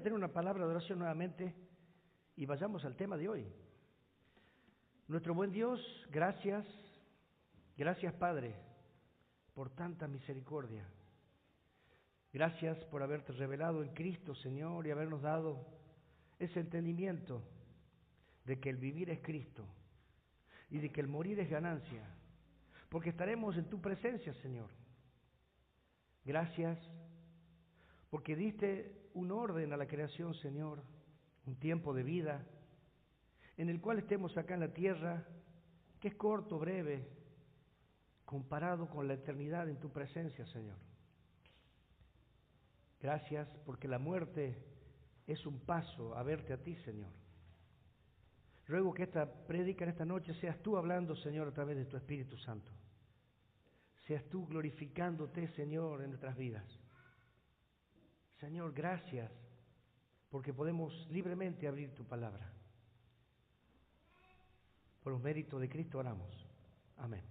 tener una palabra de oración nuevamente y vayamos al tema de hoy. Nuestro buen Dios, gracias Padre, por tanta misericordia. Gracias por haberte revelado en Cristo, Señor, y habernos dado ese entendimiento de que el vivir es Cristo y de que el morir es ganancia, porque estaremos en tu presencia, Señor. Gracias porque diste un orden a la creación, Señor, un tiempo de vida en el cual estemos acá en la tierra, que es corto, breve, comparado con la eternidad en tu presencia, Señor. Gracias porque la muerte es un paso a verte a ti, Señor. Ruego que esta prédica en esta noche seas tú hablando, Señor, a través de tu Espíritu Santo. Seas tú glorificándote, Señor, en nuestras vidas. Señor, gracias porque podemos libremente abrir tu palabra. Por los méritos de Cristo oramos. Amén.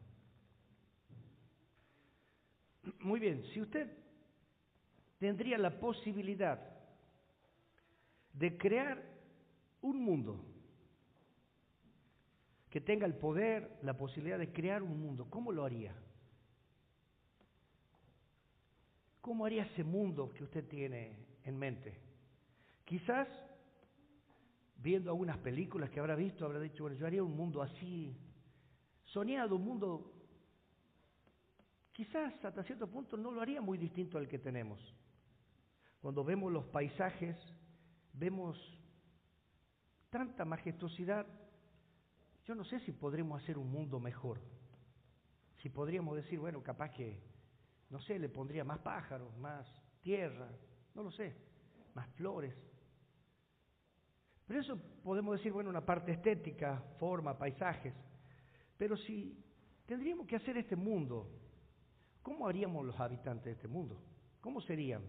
Muy bien, si usted tendría la posibilidad de crear un mundo que tenga el poder, la posibilidad de crear un mundo, ¿cómo lo haría? ¿Cómo haría ese mundo que usted tiene en mente? Quizás, viendo algunas películas que habrá visto, habrá dicho, bueno, yo haría un mundo así, soñado, un mundo, quizás hasta cierto punto no lo haría muy distinto al que tenemos. Cuando vemos los paisajes, vemos tanta majestuosidad, yo no sé si podremos hacer un mundo mejor. Si podríamos decir, bueno, capaz que, no sé, le pondría más pájaros, más tierra, no lo sé, más flores. Pero eso podemos decir, bueno, una parte estética, forma, paisajes. Pero si tendríamos que hacer este mundo, ¿cómo haríamos los habitantes de este mundo? ¿Cómo serían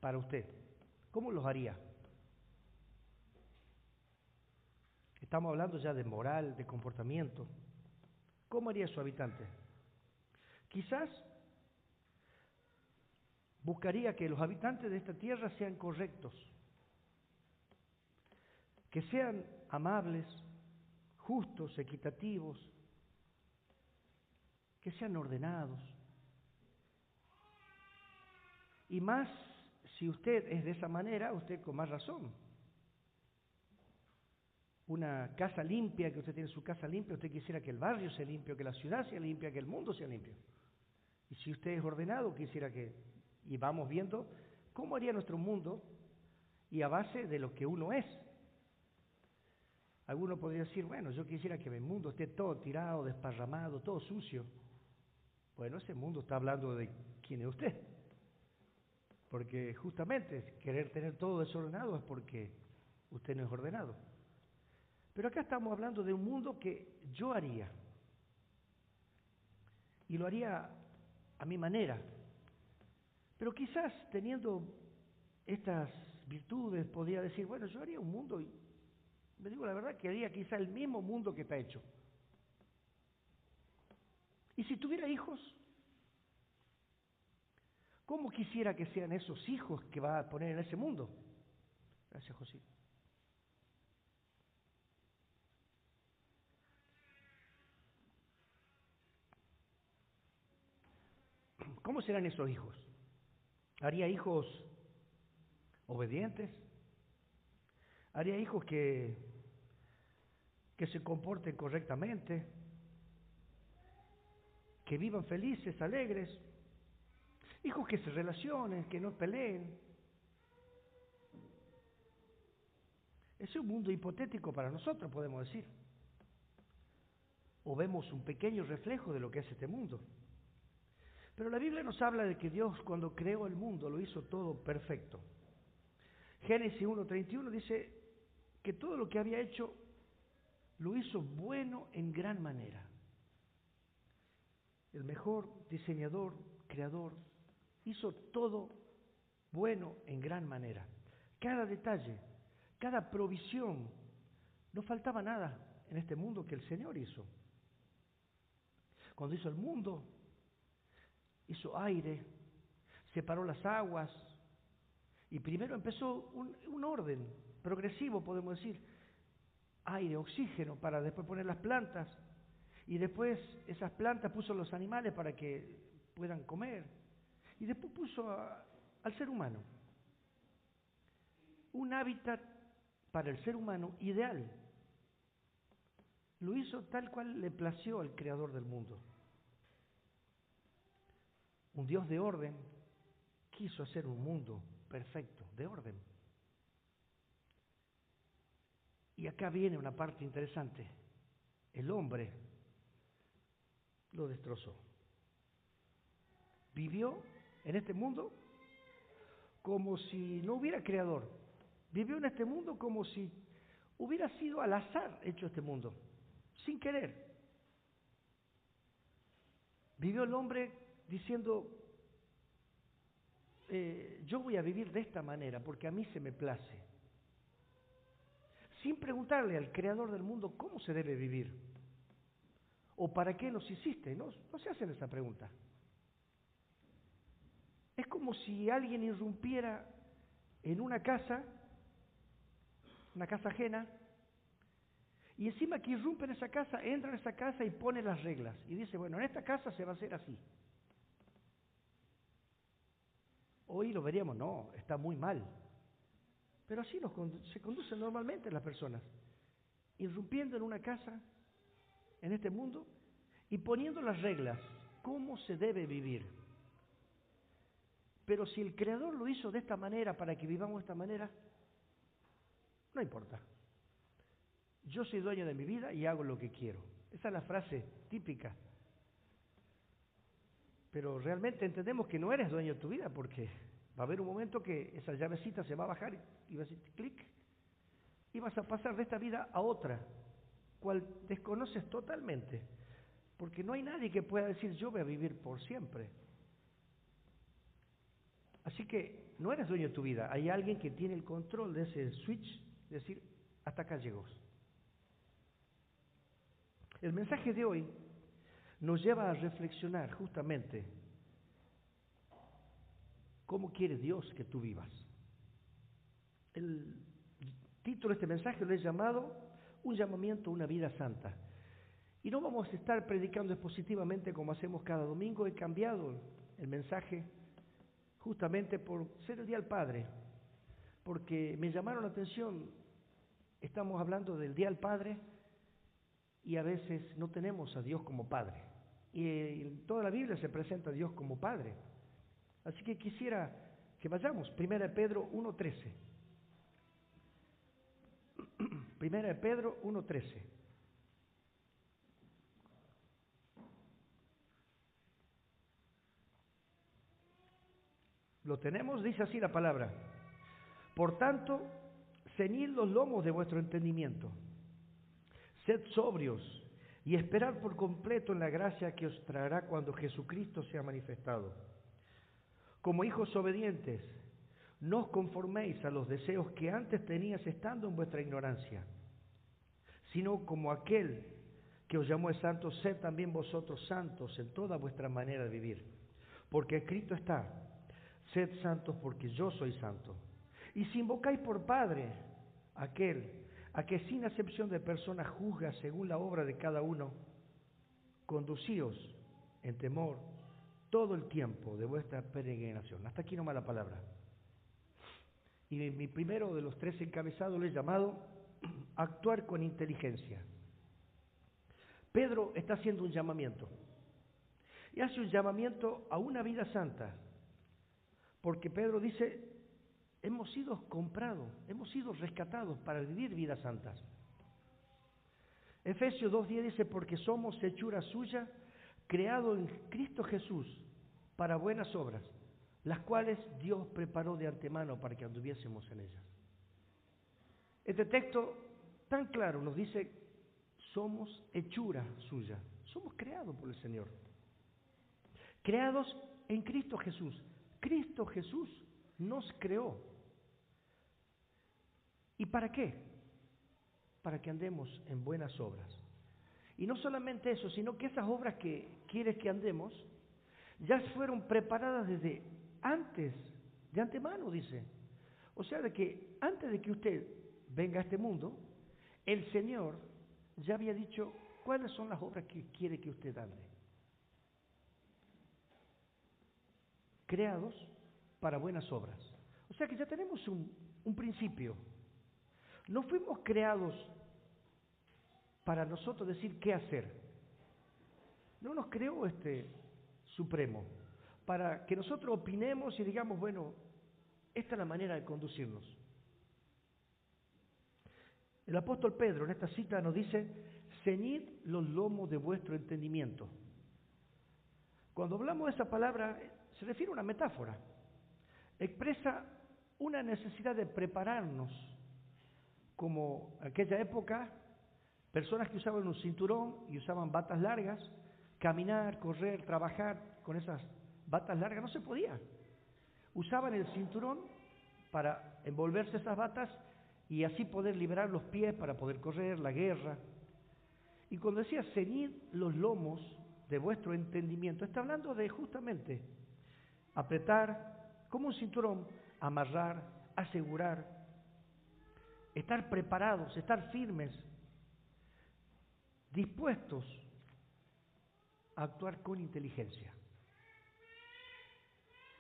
para usted? ¿Cómo los haría? Estamos hablando ya de moral, de comportamiento. ¿Cómo haría su habitante? Quizás buscaría que los habitantes de esta tierra sean correctos, que sean amables, justos, equitativos, que sean ordenados. Y más, si usted es de esa manera, usted con más razón. Una casa limpia, que usted tiene su casa limpia, usted quisiera que el barrio sea limpio, que la ciudad sea limpia, que el mundo sea limpio. Y si usted es ordenado, quisiera que, y vamos viendo cómo haría nuestro mundo, y a base de lo que uno es. Alguno podría decir, bueno, yo quisiera que mi mundo esté todo tirado, desparramado, todo sucio. Bueno, ese mundo está hablando de quién es usted. Porque justamente querer tener todo desordenado es porque usted no es ordenado. Pero acá estamos hablando de un mundo que yo haría. Y lo haría a mi manera. Pero quizás teniendo estas virtudes podría decir, bueno, yo haría un mundo, y me digo la verdad, que haría quizá el mismo mundo que está hecho. Y si tuviera hijos, ¿cómo quisiera que sean esos hijos que va a poner en ese mundo? Gracias, José. ¿Cómo serán esos hijos? ¿Haría hijos obedientes? ¿Haría hijos que se comporten correctamente? ¿Que vivan felices, alegres? Hijos que se relacionen, que no peleen. Ese es un mundo hipotético para nosotros, podemos decir. O vemos un pequeño reflejo de lo que es este mundo. Pero la Biblia nos habla de que Dios, cuando creó el mundo, lo hizo todo perfecto. Génesis 1:31 dice que todo lo que había hecho lo hizo bueno en gran manera. El mejor diseñador, creador, hizo todo bueno en gran manera. Cada detalle, cada provisión, no faltaba nada en este mundo que el Señor hizo. Cuando hizo el mundo, hizo aire, separó las aguas, Y primero empezó un orden progresivo, podemos decir, aire, oxígeno, para después poner las plantas. Y después esas plantas puso los animales para que puedan comer. Y después puso al ser humano. Un hábitat para el ser humano ideal. Lo hizo tal cual le plació al creador del mundo. Un Dios de orden quiso hacer un mundo perfecto, de orden. Y acá viene una parte interesante. El hombre lo destrozó. Vivió en este mundo como si no hubiera creador. Vivió en este mundo como si hubiera sido al azar hecho este mundo, sin querer. Vivió el hombre diciendo, yo voy a vivir de esta manera porque a mí se me place. Sin preguntarle al creador del mundo cómo se debe vivir o para qué nos hiciste. No se hacen esa pregunta. Es como si alguien irrumpiera en una casa ajena, y encima que irrumpe en esa casa, entra en esa casa y pone las reglas. Y dice, bueno, en esta casa se va a hacer así. Hoy lo veríamos, no, está muy mal. Pero así se conducen normalmente las personas, irrumpiendo en una casa, en este mundo, y poniendo las reglas, cómo se debe vivir. Pero si el Creador lo hizo de esta manera, para que vivamos de esta manera, no importa. Yo soy dueño de mi vida y hago lo que quiero. Esa es la frase típica. Pero realmente entendemos que no eres dueño de tu vida, porque va a haber un momento que esa llavecita se va a bajar y va a decir clic, y vas a pasar de esta vida a otra, cual desconoces totalmente, porque no hay nadie que pueda decir yo voy a vivir por siempre. Así que no eres dueño de tu vida, hay alguien que tiene el control de ese switch, decir hasta acá llegó. El mensaje de hoy nos lleva a reflexionar justamente cómo quiere Dios que tú vivas. El título de este mensaje lo he llamado Un llamamiento a una vida santa. Y no vamos a estar predicando expositivamente como hacemos cada domingo. He cambiado el mensaje justamente por ser el Día del Padre, porque me llamaron la atención. Estamos hablando del Día del Padre y a veces no tenemos a Dios como Padre. Y en toda la Biblia se presenta a Dios como Padre. Así que quisiera que vayamos, 1 Pedro 1:13. 1 Pedro 1:13. ¿Lo tenemos? Dice así la palabra. Por tanto, ceñid los lomos de vuestro entendimiento. Sed sobrios y esperad por completo en la gracia que os traerá cuando Jesucristo sea manifestado. Como hijos obedientes, no os conforméis a los deseos que antes teníais estando en vuestra ignorancia, sino como aquel que os llamó es santo, sed también vosotros santos en toda vuestra manera de vivir. Porque escrito está, sed santos porque yo soy santo. Y si invocáis por Padre aquel a que sin acepción de personas juzga según la obra de cada uno, conducíos en temor todo el tiempo de vuestra peregrinación. Hasta aquí nomás la palabra. Y mi primero de los 3 encabezados le he llamado actuar con inteligencia. Pedro está haciendo un llamamiento. Y hace un llamamiento a una vida santa. Porque Pedro dice, hemos sido comprados, hemos sido rescatados para vivir vidas santas. Efesios 2:10 dice, porque somos hechura suya, creado en Cristo Jesús para buenas obras, las cuales Dios preparó de antemano para que anduviésemos en ellas. Este texto tan claro nos dice, somos hechura suya, somos creados por el Señor, creados en Cristo Jesús. Cristo Jesús nos creó. ¿Y para qué? Para que andemos en buenas obras. Y no solamente eso, sino que esas obras que quieres que andemos, ya fueron preparadas desde antes, de antemano, dice. O sea, de que antes de que usted venga a este mundo, el Señor ya había dicho cuáles son las obras que quiere que usted ande. Creados para buenas obras. O sea que ya tenemos un principio. No fuimos creados para nosotros decir qué hacer. No nos creó este Supremo para que nosotros opinemos y digamos, bueno, esta es la manera de conducirnos. El apóstol Pedro en esta cita nos dice, ceñid los lomos de vuestro entendimiento. Cuando hablamos de esa palabra, se refiere a una metáfora. Expresa una necesidad de prepararnos, como aquella época, personas que usaban un cinturón y usaban batas largas, caminar, correr, trabajar con esas batas largas, no se podía. Usaban el cinturón para envolverse esas batas y así poder liberar los pies para poder correr, la guerra. Y cuando decía, ceñid los lomos de vuestro entendimiento, está hablando de justamente apretar como un cinturón, amarrar, asegurar, estar preparados, estar firmes, dispuestos a actuar con inteligencia.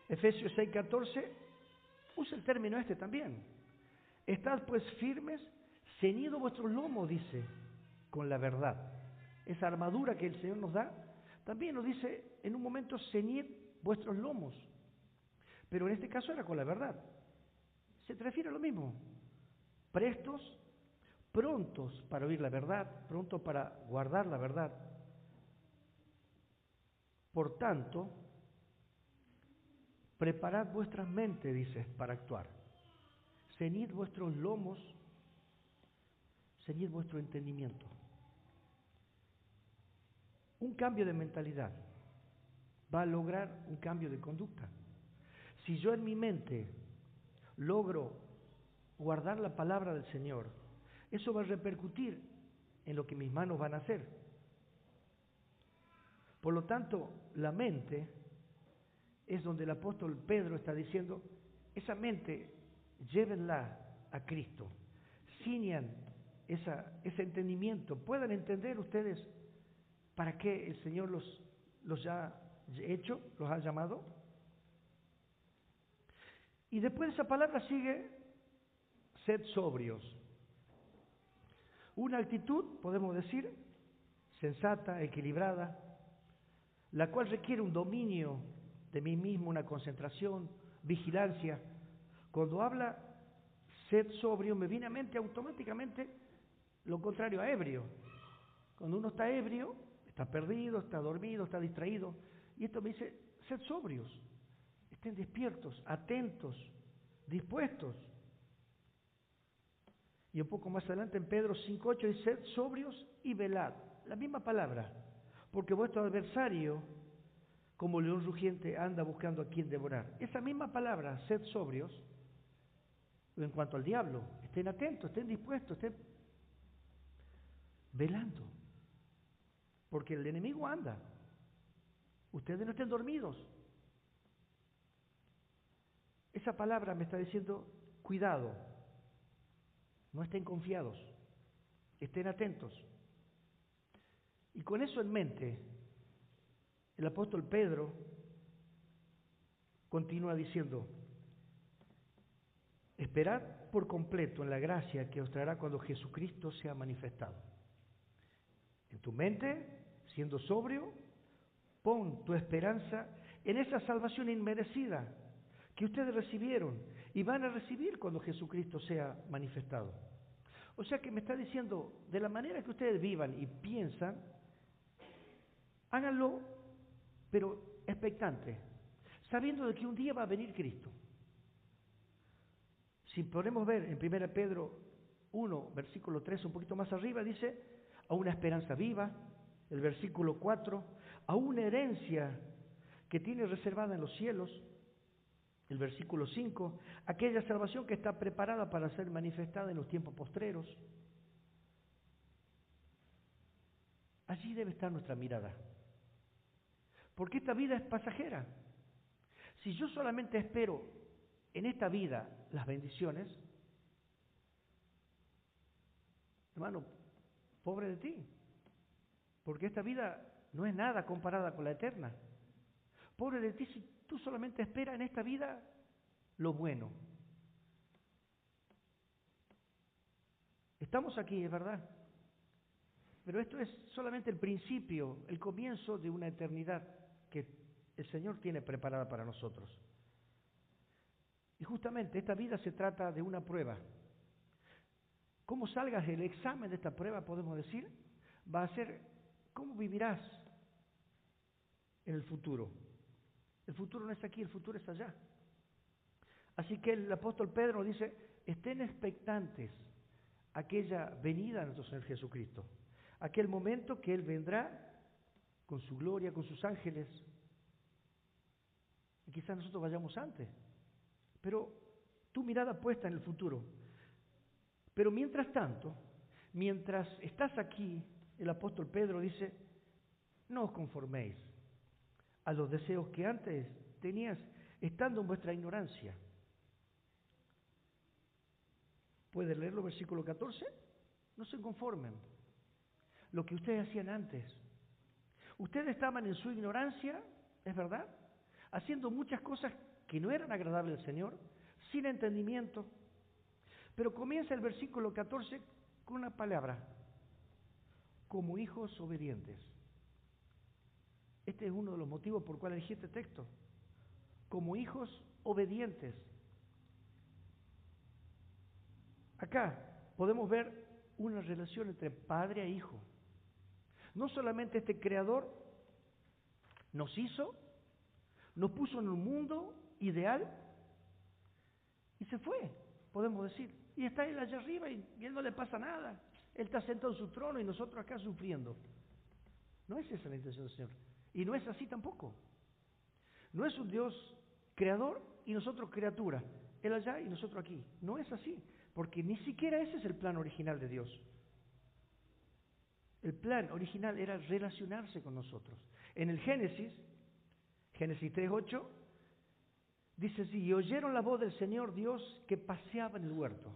Efesios 6:14 usa el término este también. Estad pues firmes, ceñidos vuestros lomos, dice, con la verdad. Esa armadura que el Señor nos da, también nos dice en un momento ceñid vuestros lomos. Pero en este caso era con la verdad. Se refiere a lo mismo. Prestos, prontos para oír la verdad, prontos para guardar la verdad. Por tanto, preparad vuestras mentes, dice, para actuar. Ceñid vuestros lomos, ceñid vuestro entendimiento. Un cambio de mentalidad va a lograr un cambio de conducta. Si yo en mi mente logro guardar la palabra del Señor, eso va a repercutir en lo que mis manos van a hacer. Por lo tanto, la mente es donde el apóstol Pedro está diciendo, esa mente, llévenla a Cristo, ciñan ese entendimiento, puedan entender ustedes para qué el Señor los ha hecho, los ha llamado. Y después de esa palabra sigue, sed sobrios. Una actitud, podemos decir, sensata, equilibrada, la cual requiere un dominio de mí mismo, una concentración, vigilancia. Cuando habla sed sobrio, me viene a mente automáticamente lo contrario a ebrio. Cuando uno está ebrio, está perdido, está dormido, está distraído. Y esto me dice, sed sobrios, estén despiertos, atentos, dispuestos. Y un poco más adelante en Pedro 5:8 dice, sed sobrios y velad. La misma palabra, porque vuestro adversario, como león rugiente, anda buscando a quien devorar. Esa misma palabra, sed sobrios, en cuanto al diablo, estén atentos, estén dispuestos, estén velando. Porque el enemigo anda. Ustedes no estén dormidos. Esa palabra me está diciendo, cuidado, no estén confiados, estén atentos. Y con eso en mente, el apóstol Pedro continúa diciendo, esperad por completo en la gracia que os traerá cuando Jesucristo sea manifestado. En tu mente, siendo sobrio, pon tu esperanza en esa salvación inmerecida que ustedes recibieron y van a recibir cuando Jesucristo sea manifestado. O sea que me está diciendo, de la manera que ustedes vivan y piensan, háganlo, pero expectante, sabiendo de que un día va a venir Cristo. Si podemos ver en 1 Pedro 1, versículo 3, un poquito más arriba, dice, a una esperanza viva, el versículo 4, a una herencia que tiene reservada en los cielos, el versículo 5, aquella salvación que está preparada para ser manifestada en los tiempos postreros. Allí debe estar nuestra mirada. Porque esta vida es pasajera. Si yo solamente espero en esta vida las bendiciones, hermano, pobre de ti, porque esta vida no es nada comparada con la eterna. Pobre de ti si tú solamente esperas en esta vida lo bueno. Estamos aquí, es verdad, pero esto es solamente el principio, el comienzo de una eternidad que el Señor tiene preparada para nosotros. Y justamente esta vida se trata de una prueba. ¿Cómo salgas del examen de esta prueba, podemos decir? Va a ser cómo vivirás en el futuro. El futuro no es aquí, el futuro es allá. Así que el apóstol Pedro dice, estén expectantes a aquella venida de nuestro Señor Jesucristo. Aquel momento que Él vendrá con su gloria, con sus ángeles. Y quizás nosotros vayamos antes. Pero tu mirada puesta en el futuro. Pero mientras tanto, mientras estás aquí, el apóstol Pedro dice, no os conforméis a los deseos que antes tenías estando en vuestra ignorancia. ¿Puede leerlo, versículo 14? No se conformen. Lo que ustedes hacían antes. Ustedes estaban en su ignorancia, es verdad, haciendo muchas cosas que no eran agradables al Señor, sin entendimiento. Pero comienza el versículo 14 con una palabra, como hijos obedientes. Este es uno de los motivos por cuales elegí este texto. Como hijos obedientes. Acá podemos ver una relación entre padre e hijo. No solamente este creador nos hizo, nos puso en un mundo ideal y se fue, podemos decir. Y está él allá arriba y él no le pasa nada. Él está sentado en su trono y nosotros acá sufriendo. No es esa la intención del Señor. Y no es así tampoco. No es un Dios creador y nosotros criatura. Él allá y nosotros aquí. No es así. Porque ni siquiera ese es el plan original de Dios. El plan original era relacionarse con nosotros. En el Génesis 3:8, dice así, y oyeron la voz del Señor Dios que paseaba en el huerto.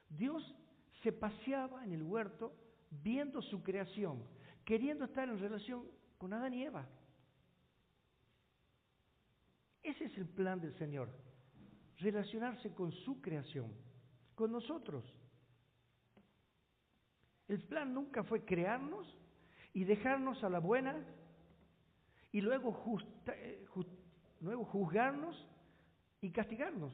Dios se paseaba en el huerto viendo su creación, queriendo estar en relación con Adán y Eva. Ese es el plan del Señor, relacionarse con su creación, con nosotros. El plan nunca fue crearnos y dejarnos a la buena y luego juzgarnos y castigarnos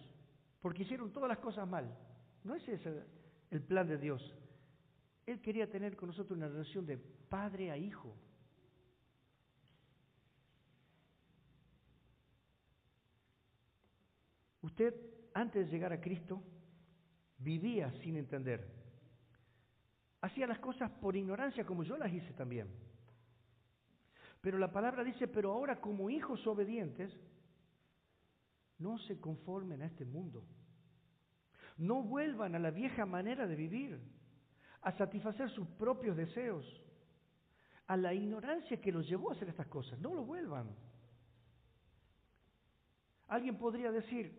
porque hicieron todas las cosas mal. No es ese el plan de Dios. Él quería tener con nosotros una relación de padre a hijo. Usted, antes de llegar a Cristo, vivía sin entender. Hacía las cosas por ignorancia como yo las hice también. Pero la palabra dice, pero ahora como hijos obedientes, no se conformen a este mundo. No vuelvan a la vieja manera de vivir, a satisfacer sus propios deseos, a la ignorancia que los llevó a hacer estas cosas. No lo vuelvan. Alguien podría decir,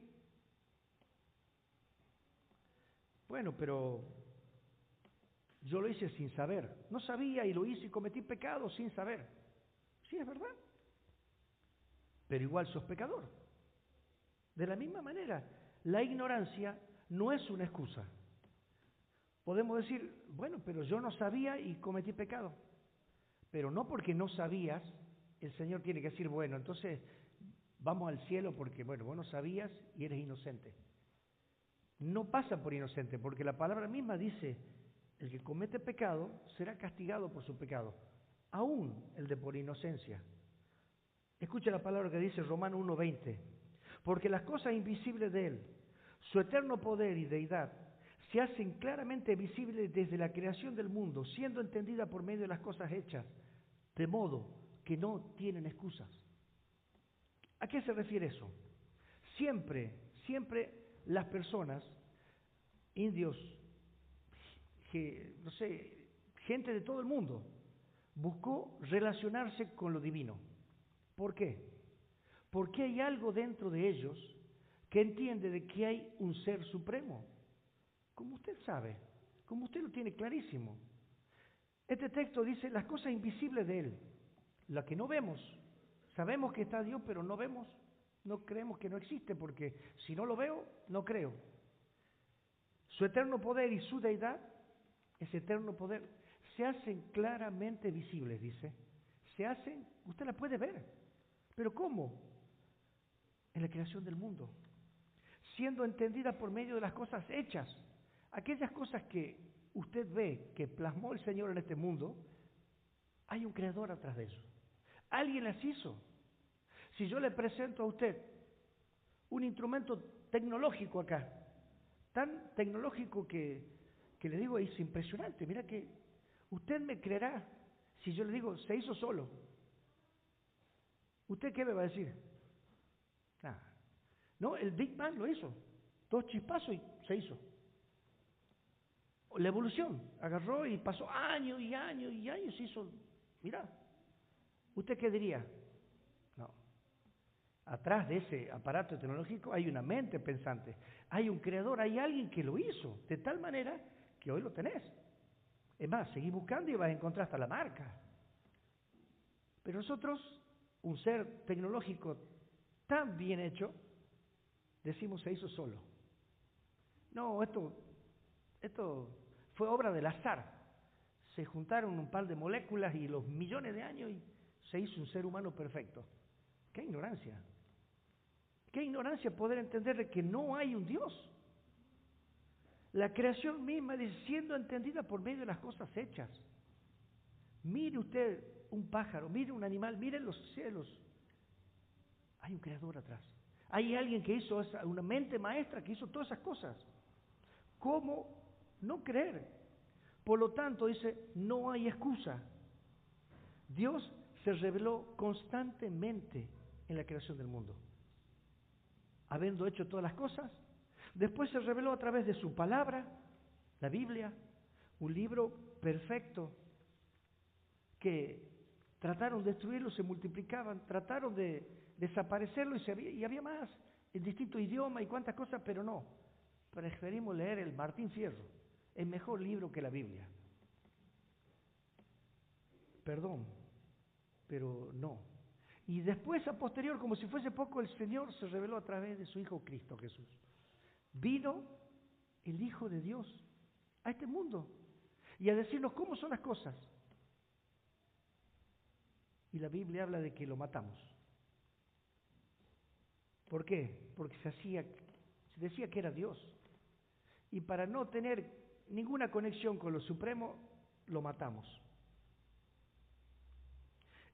bueno, pero yo lo hice sin saber. No sabía y lo hice y cometí pecado sin saber. Sí, es verdad. Pero igual sos pecador. De la misma manera, la ignorancia no es una excusa. Podemos decir, bueno, pero yo no sabía y cometí pecado. Pero no porque no sabías, el Señor tiene que decir, bueno, entonces vamos al cielo porque, bueno, vos no sabías y eres inocente. No pasa por inocente, porque la palabra misma dice, el que comete pecado será castigado por su pecado, aún el de por inocencia. Escucha la palabra que dice Romanos 1:20, porque las cosas invisibles de Él, su eterno poder y deidad, se hacen claramente visibles desde la creación del mundo, siendo entendida por medio de las cosas hechas, de modo que no tienen excusas. ¿A qué se refiere eso? Siempre las personas, indios, no sé, gente de todo el mundo, buscó relacionarse con lo divino. ¿Por qué? Porque hay algo dentro de ellos que entiende de que hay un ser supremo, como usted sabe, como usted lo tiene clarísimo. Este texto dice las cosas invisibles de Él, las que no vemos. Sabemos que está Dios, pero no vemos, no creemos que no existe, porque si no lo veo, no creo. Su eterno poder y su deidad, ese eterno poder, se hacen claramente visibles, dice. Se hacen, usted la puede ver. ¿Pero cómo? En la creación del mundo. Siendo entendida por medio de las cosas hechas. Aquellas cosas que usted ve que plasmó el Señor en este mundo, hay un creador atrás de eso. Alguien las hizo. Si yo le presento a usted un instrumento tecnológico acá, tan tecnológico que le digo es impresionante, mira que usted me creerá si yo le digo se hizo solo. ¿Usted qué me va a decir? Nada. No, el Big Bang lo hizo, 2 chispazos y se hizo. La evolución agarró y pasó años y años y años y hizo, mira, ¿usted qué diría? No. Atrás de ese aparato tecnológico hay una mente pensante, hay un creador, hay alguien que lo hizo, de tal manera que hoy lo tenés. Es más, seguís buscando y vas a encontrar hasta la marca. Pero nosotros, un ser tecnológico tan bien hecho, decimos se hizo solo. No, esto fue obra del azar. Se juntaron un par de moléculas y los millones de años y se hizo un ser humano perfecto. ¡Qué ignorancia! ¡Qué ignorancia poder entender de que no hay un Dios! La creación misma siendo entendida por medio de las cosas hechas. Mire usted un pájaro, mire un animal, mire los cielos. Hay un creador atrás. Hay alguien que hizo una mente maestra que hizo todas esas cosas. ¿Cómo no creer? Por lo tanto, dice, no hay excusa. Dios se reveló constantemente en la creación del mundo. Habiendo hecho todas las cosas, después se reveló a través de su palabra, la Biblia, un libro perfecto que trataron de destruirlo, se multiplicaban, trataron de desaparecerlo y había más, en distintos idiomas y cuantas cosas, pero no. Preferimos leer el Martín Fierro, el mejor libro que la Biblia. Perdón, pero no. Y después, a posterior, como si fuese poco, el Señor se reveló a través de su Hijo Cristo Jesús. Vino el Hijo de Dios a este mundo y a decirnos cómo son las cosas. Y la Biblia habla de que lo matamos. ¿Por qué? Porque se decía que era Dios. Y para no tener ninguna conexión con lo supremo, lo matamos.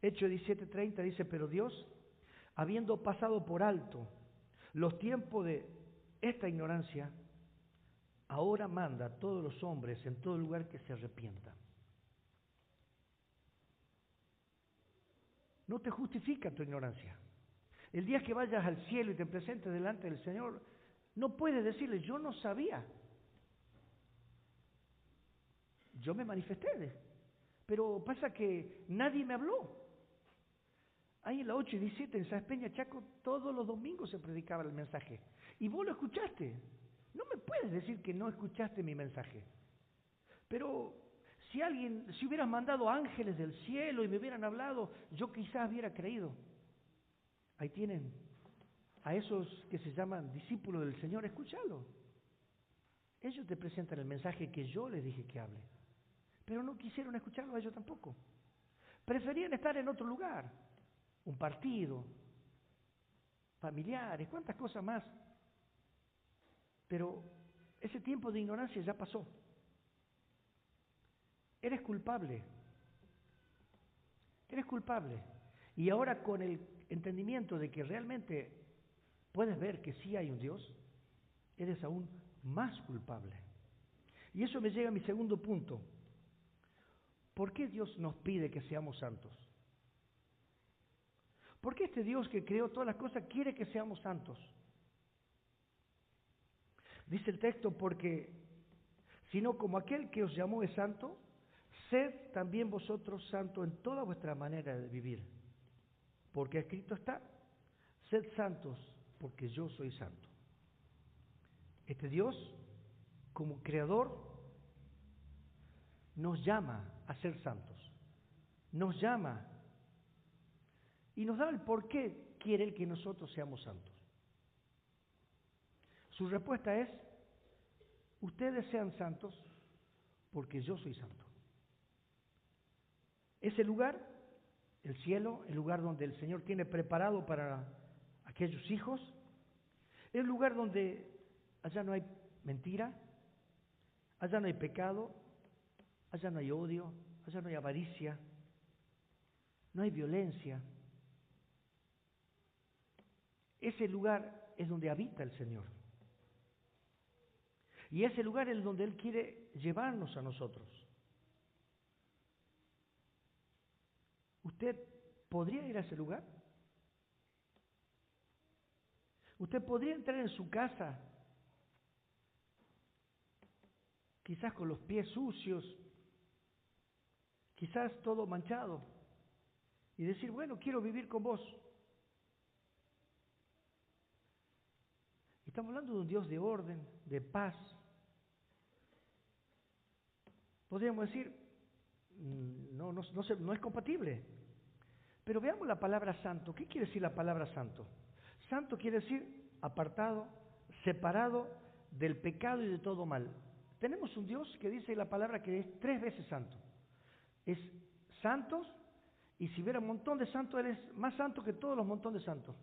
Hechos 17:30 dice, pero Dios, habiendo pasado por alto los tiempos de esta ignorancia, ahora manda a todos los hombres en todo lugar que se arrepientan. No te justifica tu ignorancia. El día que vayas al cielo y te presentes delante del Señor, no puedes decirle, yo no sabía. Yo me manifesté, pero pasa que nadie me habló. Ahí en la 8 y 17 en Sáenz Peña, Chaco, todos los domingos se predicaba el mensaje. Y vos lo escuchaste. No me puedes decir que no escuchaste mi mensaje. Pero si hubieras mandado ángeles del cielo y me hubieran hablado, yo quizás hubiera creído. Ahí tienen a esos que se llaman discípulos del Señor, escúchalo. Ellos te presentan el mensaje que yo les dije que hable. Pero no quisieron escucharlo a ellos tampoco. Preferían estar en otro lugar. Un partido, familiares, cuántas cosas más. Pero ese tiempo de ignorancia ya pasó. Eres culpable. Eres culpable. Y ahora con el entendimiento de que realmente puedes ver que sí hay un Dios, eres aún más culpable. Y eso me llega a mi segundo punto. ¿Por qué Dios nos pide que seamos santos? ¿Por qué este Dios que creó todas las cosas quiere que seamos santos? Dice el texto, porque sino como aquel que os llamó es santo, sed también vosotros santos en toda vuestra manera de vivir. Porque escrito está, sed santos porque yo soy santo. Este Dios, como creador, nos llama a ser santos. Nos llama y nos da el por qué quiere Él que nosotros seamos santos. Su respuesta es: ustedes sean santos porque yo soy santo. Ese lugar, el cielo, el lugar donde el Señor tiene preparado para aquellos hijos, es el lugar donde allá no hay mentira, allá no hay pecado, allá no hay odio, allá no hay avaricia, no hay violencia. Ese lugar es donde habita el Señor. Y ese lugar es donde Él quiere llevarnos a nosotros. ¿Usted podría ir a ese lugar? ¿Usted podría entrar en su casa, quizás con los pies sucios, quizás todo manchado, y decir: bueno, quiero vivir con vos? Estamos hablando de un Dios de orden, de paz. Podríamos decir: no es compatible. Pero veamos la palabra santo. ¿Qué quiere decir la palabra santo? Santo quiere decir apartado, separado del pecado y de todo mal. Tenemos un Dios que dice la palabra que es 3 veces santo. Es santos, y si hubiera un montón de santos, Él es más santo que todos los montones de santos.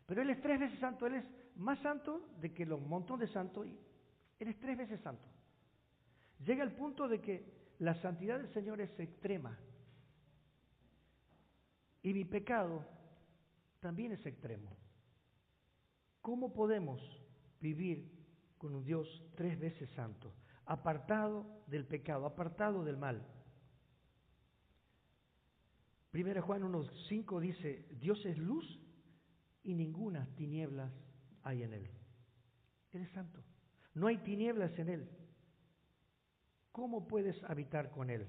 Pero Él es 3 veces santo, Él es más santo de que los montones de santos, y Él es 3 veces santo. Llega al punto de que la santidad del Señor es extrema. Y mi pecado también es extremo. ¿Cómo podemos vivir con un Dios 3 veces santo, apartado del pecado, apartado del mal? 1 Juan 1:5 dice: Dios es luz y ninguna tinieblas hay en Él. Él es santo. No hay tinieblas en Él. ¿Cómo puedes habitar con Él?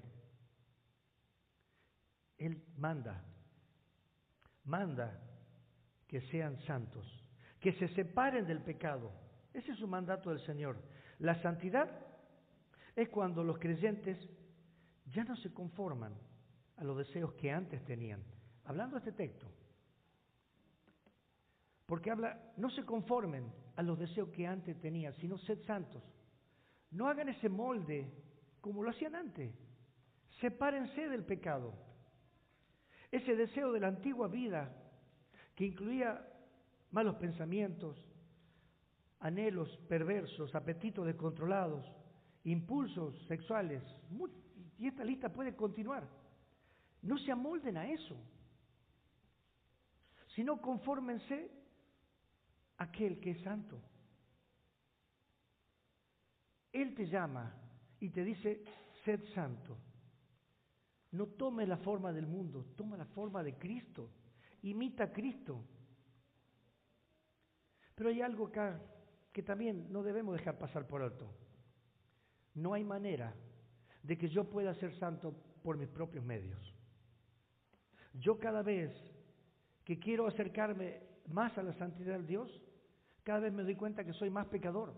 Él manda que sean santos, que se separen del pecado. Ese es su mandato del Señor. La santidad es cuando los creyentes ya no se conforman a los deseos que antes tenían. Hablando de este texto, porque habla: no se conformen a los deseos que antes tenían, sino sed santos. No hagan ese molde como lo hacían antes. Sepárense del pecado. Ese deseo de la antigua vida que incluía malos pensamientos, anhelos perversos, apetitos descontrolados, impulsos sexuales, y esta lista puede continuar. No se amolden a eso, sino confórmense a aquel que es santo. Él te llama y te dice: sed santo. No tome la forma del mundo, toma la forma de Cristo. Imita a Cristo. Pero hay algo acá que también no debemos dejar pasar por alto. No hay manera de que yo pueda ser santo por mis propios medios. Yo cada vez que quiero acercarme más a la santidad de Dios, cada vez me doy cuenta que soy más pecador.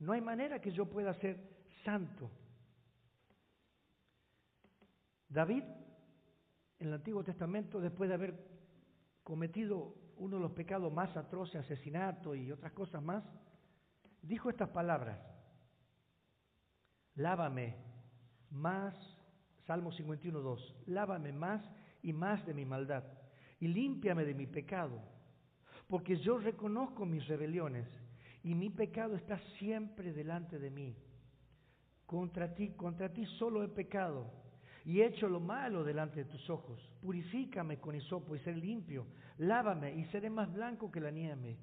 No hay manera que yo pueda ser santo. David, en el Antiguo Testamento, después de haber cometido uno de los pecados más atroces, asesinato y otras cosas más, dijo estas palabras: lávame más, Salmo 51:2, lávame más y más de mi maldad, y límpiame de mi pecado, porque yo reconozco mis rebeliones, y mi pecado está siempre delante de mí. Contra ti solo he pecado, y he hecho lo malo delante de tus ojos. Purifícame con hisopo y seré limpio. Lávame y seré más blanco que la nieve.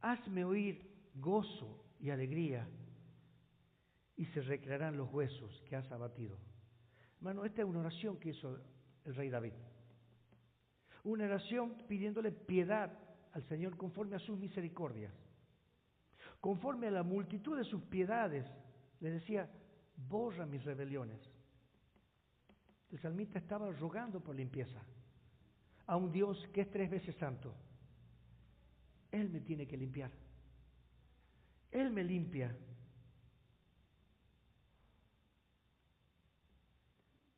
Hazme oír gozo y alegría, y se recrearán los huesos que has abatido. Hermano, esta es una oración que hizo el rey David. Una oración pidiéndole piedad al Señor conforme a sus misericordias. Conforme a la multitud de sus piedades, le decía: borra mis rebeliones. El salmista estaba rogando por limpieza a un Dios que es 3 veces santo. Él me tiene que limpiar. Él me limpia.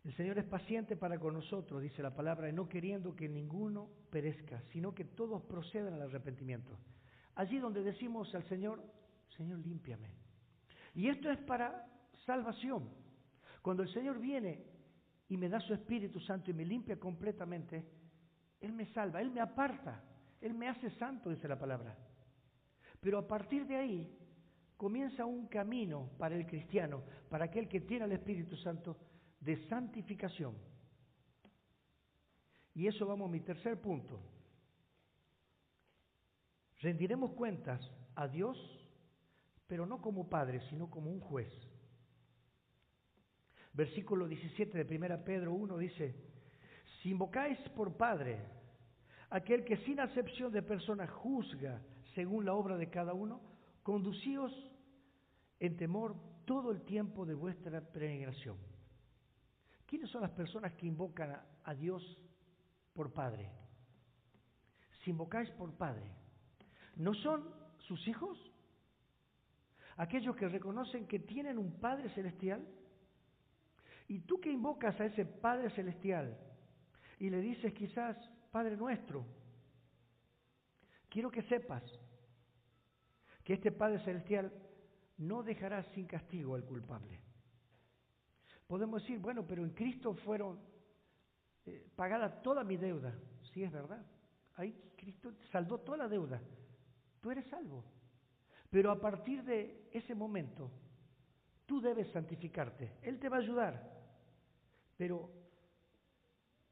El Señor es paciente para con nosotros, dice la palabra, y no queriendo que ninguno perezca, sino que todos procedan al arrepentimiento. Allí donde decimos al Señor, Señor, límpiame. Y esto es para salvación. Cuando el Señor viene y me da su Espíritu Santo y me limpia completamente, Él me salva, Él me aparta, Él me hace santo, dice la palabra. Pero a partir de ahí comienza un camino para el cristiano, para aquel que tiene el Espíritu Santo, de santificación. Y eso vamos a mi tercer punto. Rendiremos cuentas a Dios, pero no como Padre, sino como un juez. Versículo 17 de 1 Pedro 1 dice, si invocáis por Padre aquel que sin acepción de personas juzga según la obra de cada uno, conducíos en temor todo el tiempo de vuestra peregrinación. ¿Quiénes son las personas que invocan a Dios por Padre? Si invocáis por Padre, ¿no son sus hijos? Aquellos que reconocen que tienen un Padre celestial. Y tú que invocas a ese Padre celestial y le dices quizás, Padre nuestro, quiero que sepas que este Padre celestial no dejará sin castigo al culpable. Podemos decir, bueno, pero en Cristo fueron pagada toda mi deuda. Sí, es verdad. Ahí Cristo saldó toda la deuda. Tú eres salvo. Pero a partir de ese momento, tú debes santificarte. Él te va a ayudar. Pero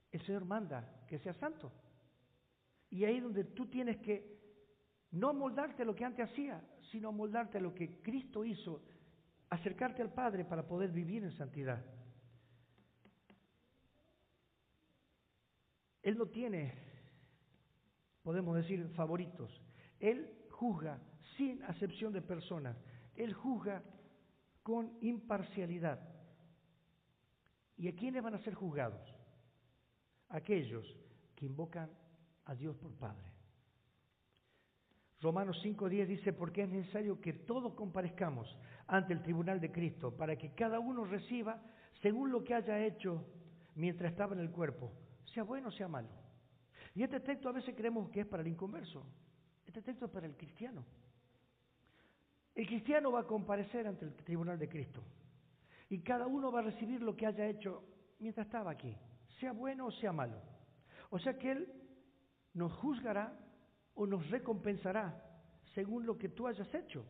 el Señor manda que seas santo. Y ahí donde tú tienes que no amoldarte a lo que antes hacía, sino amoldarte a lo que Cristo hizo, acercarte al Padre para poder vivir en santidad. Él no tiene, podemos decir, favoritos. Él juzga sin acepción de personas. Él juzga con imparcialidad. ¿Y a quiénes van a ser juzgados? Aquellos que invocan a Dios por Padre. Romanos 5:10 dice, porque es necesario que todos comparezcamos ante el tribunal de Cristo, para que cada uno reciba según lo que haya hecho mientras estaba en el cuerpo, sea bueno o sea malo. Y este texto a veces creemos que es para el inconverso. Este texto es para el cristiano. El cristiano va a comparecer ante el tribunal de Cristo. Y cada uno va a recibir lo que haya hecho mientras estaba aquí, sea bueno o sea malo. O sea que Él nos juzgará o nos recompensará según lo que tú hayas hecho.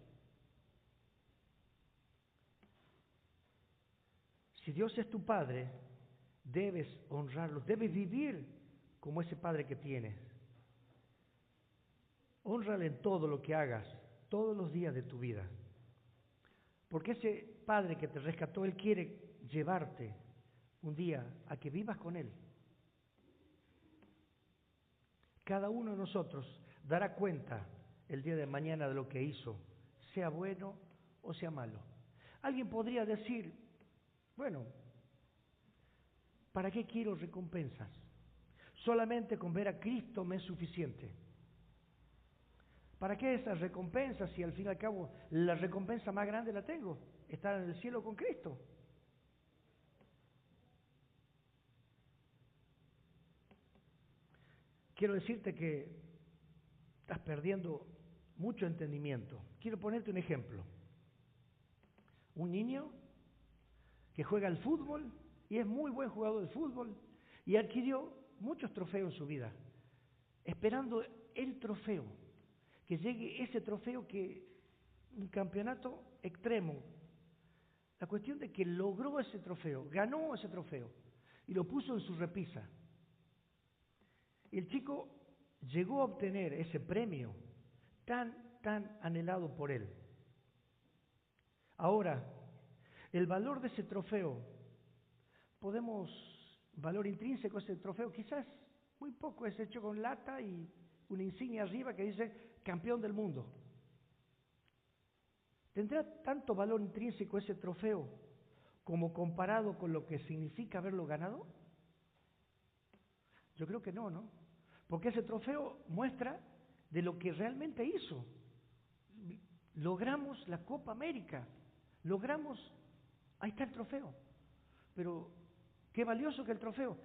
Si Dios es tu Padre, debes honrarlo, debes vivir como ese Padre que tienes. Hónrale en todo lo que hagas, todos los días de tu vida. Porque ese Padre que te rescató, Él quiere llevarte un día a que vivas con Él. Cada uno de nosotros dará cuenta el día de mañana de lo que hizo, sea bueno o sea malo. Alguien podría decir, bueno, ¿para qué quiero recompensas? Solamente con ver a Cristo me es suficiente. ¿Para qué esas recompensas si al fin y al cabo la recompensa más grande la tengo? Estar en el cielo con Cristo. Quiero decirte que estás perdiendo mucho entendimiento. Quiero ponerte un ejemplo. Un niño que juega al fútbol y es muy buen jugador de fútbol y adquirió muchos trofeos en su vida, esperando el trofeo, que llegue ese trofeo que un campeonato extremo. La cuestión de que logró ese trofeo, ganó ese trofeo y lo puso en su repisa. Y el chico llegó a obtener ese premio tan anhelado por él. Ahora, el valor de ese trofeo, valor intrínseco de ese trofeo, quizás muy poco, es hecho con lata y una insignia arriba que dice campeón del mundo. ¿Tendrá tanto valor intrínseco ese trofeo como comparado con lo que significa haberlo ganado? Yo creo que no, ¿no? Porque ese trofeo muestra de lo que realmente hizo. logramos la Copa América, logramos, ahí está el trofeo, pero qué valioso que el trofeo.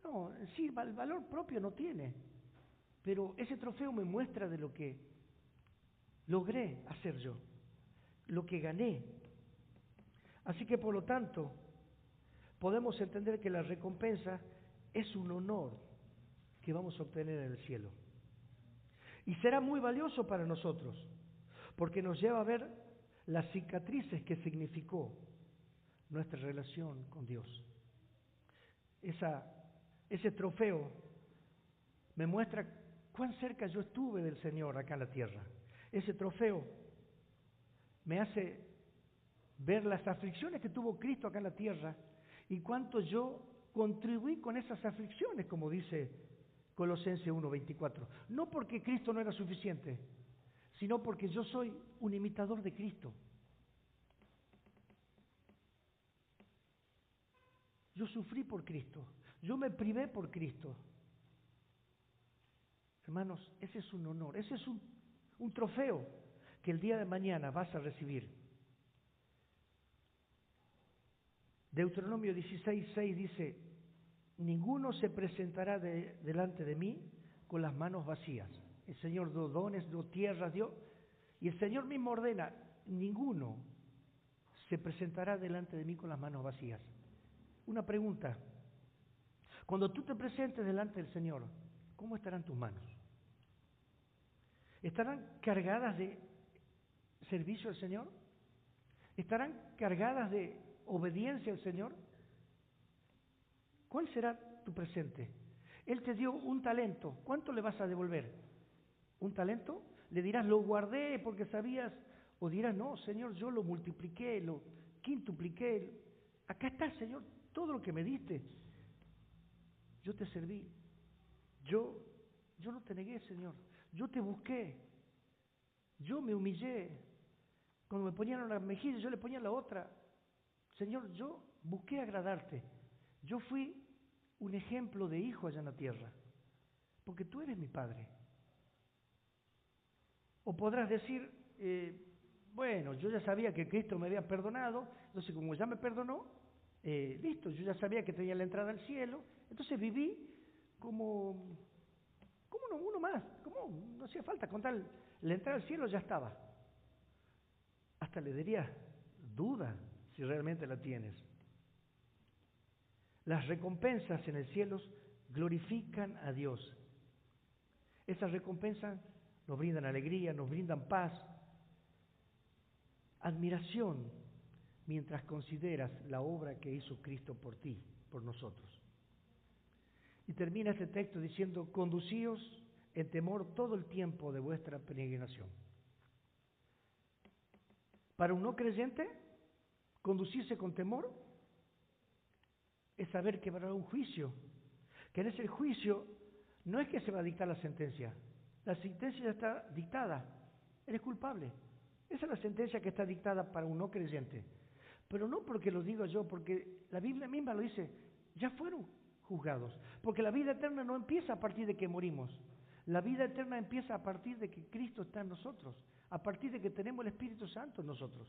No, sí, el valor propio no tiene, pero ese trofeo me muestra de lo que logré hacer yo, lo que gané. Así que por lo tanto, podemos entender que la recompensa es un honor que vamos a obtener en el cielo. Y será muy valioso para nosotros, porque nos lleva a ver las cicatrices que significó nuestra relación con Dios. Ese trofeo me muestra cuán cerca yo estuve del Señor acá en la tierra. Ese trofeo me hace ver las aflicciones que tuvo Cristo acá en la tierra y cuánto yo contribuí con esas aflicciones, como dice Colosenses 1:24. No porque Cristo no era suficiente, sino porque yo soy un imitador de Cristo. Yo sufrí por Cristo, yo me privé por Cristo. Hermanos, ese es un honor, ese es un trofeo que el día de mañana vas a recibir. Deuteronomio 16:6 dice: ninguno se presentará delante de mí con las manos vacías. El Señor dio dones, dio tierras, y el Señor mismo ordena: ninguno se presentará delante de mí con las manos vacías. Una pregunta: cuando tú te presentes delante del Señor, ¿cómo estarán tus manos? ¿Estarán cargadas de servicio al Señor? ¿Estarán cargadas de obediencia al Señor? ¿Cuál será tu presente? Él te dio un talento, ¿cuánto le vas a devolver? ¿Un talento? ¿Le dirás, lo guardé porque sabías? ¿O dirás, no, Señor, yo lo multipliqué, lo quintupliqué? Acá está, Señor, todo lo que me diste. Yo te serví. Yo no te negué, Señor. Yo te busqué. Yo me humillé. Cuando me ponían una mejilla, yo le ponía la otra. Señor, yo busqué agradarte. Yo fui un ejemplo de hijo allá en la tierra, porque tú eres mi Padre. O podrás decir, bueno, yo ya sabía que Cristo me había perdonado, entonces como ya me perdonó, listo, yo ya sabía que tenía la entrada al cielo, entonces viví como uno más, como no hacía falta, con tal, la entrada al cielo ya estaba. Hasta le diría, duda si realmente la tienes. Las recompensas en el cielo glorifican a Dios. Esas recompensas nos brindan alegría, nos brindan paz, admiración, mientras consideras la obra que hizo Cristo por ti, por nosotros. Y termina este texto diciendo: conducíos en temor todo el tiempo de vuestra peregrinación. Para un no creyente, conducirse con temor es saber que habrá un juicio, que en ese juicio no es que se va a dictar la sentencia ya está dictada, eres culpable. Esa es la sentencia que está dictada para un no creyente, pero no porque lo digo yo, porque la Biblia misma lo dice, ya fueron juzgados, porque la vida eterna no empieza a partir de que morimos, la vida eterna empieza a partir de que Cristo está en nosotros, a partir de que tenemos el Espíritu Santo en nosotros.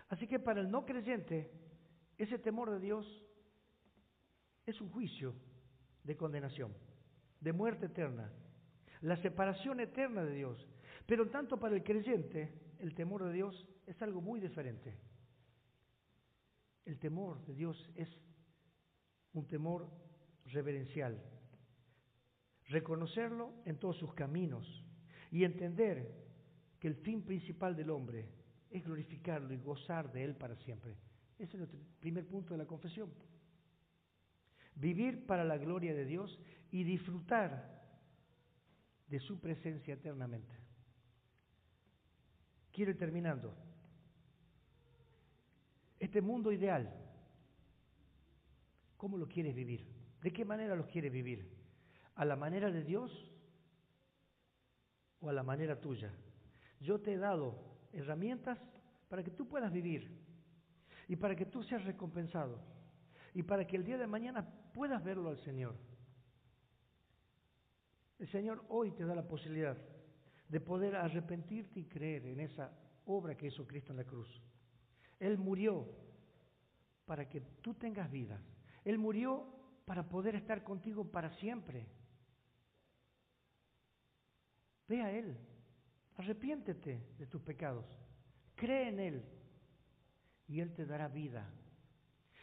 Así que para el no creyente, ese temor de Dios es un juicio de condenación, de muerte eterna, la separación eterna de Dios. Pero tanto para el creyente, el temor de Dios es algo muy diferente. El temor de Dios es un temor reverencial. Reconocerlo en todos sus caminos y entender que el fin principal del hombre es glorificarlo y gozar de Él para siempre. Ese es nuestro primer punto de la confesión. Vivir para la gloria de Dios y disfrutar de su presencia eternamente. Quiero ir terminando. Este mundo ideal, ¿cómo lo quieres vivir? ¿De qué manera lo quieres vivir? ¿A la manera de Dios o a la manera tuya? Yo te he dado herramientas para que tú puedas vivir y para que tú seas recompensado y para que el día de mañana puedas verlo al Señor. El Señor hoy te da la posibilidad de poder arrepentirte y creer en esa obra que hizo Cristo en la cruz. Él murió para que tú tengas vida. Él murió para poder estar contigo para siempre. Ve a Él, arrepiéntete de tus pecados, cree en Él y Él te dará vida.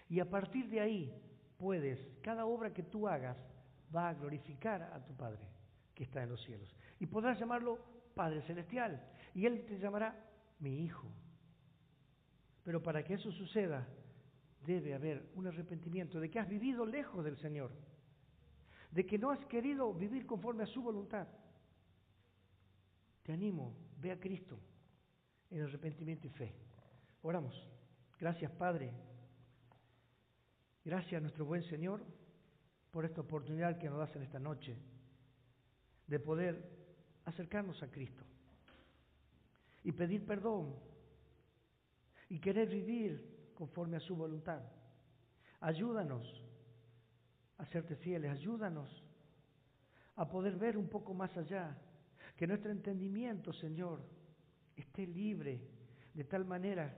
Y a partir de ahí puedes, cada obra que tú hagas va a glorificar a tu Padre que está en los cielos. Y podrás llamarlo Padre Celestial y Él te llamará mi Hijo. Pero para que eso suceda, debe haber un arrepentimiento de que has vivido lejos del Señor, de que no has querido vivir conforme a su voluntad. Te animo, ve a Cristo en arrepentimiento y fe. Oramos. Gracias, Padre. Gracias a nuestro buen Señor por esta oportunidad que nos das en esta noche de poder acercarnos a Cristo y pedir perdón y querer vivir conforme a su voluntad. Ayúdanos a serte fieles, ayúdanos a poder ver un poco más allá, que nuestro entendimiento, Señor, esté libre de tal manera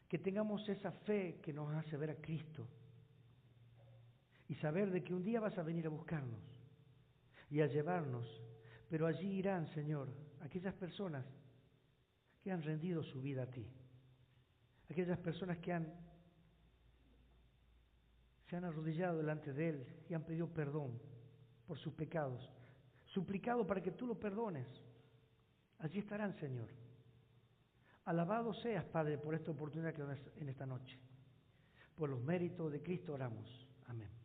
que tengamos esa fe que nos hace ver a Cristo y saber de que un día vas a venir a buscarnos y a llevarnos, pero allí irán, Señor, aquellas personas que han rendido su vida a ti, aquellas personas que se han arrodillado delante de Él y han pedido perdón por sus pecados, suplicado para que tú lo perdones. Allí estarán, Señor. Alabado seas, Padre, por esta oportunidad que nos das en esta noche. Por los méritos de Cristo oramos. Amén.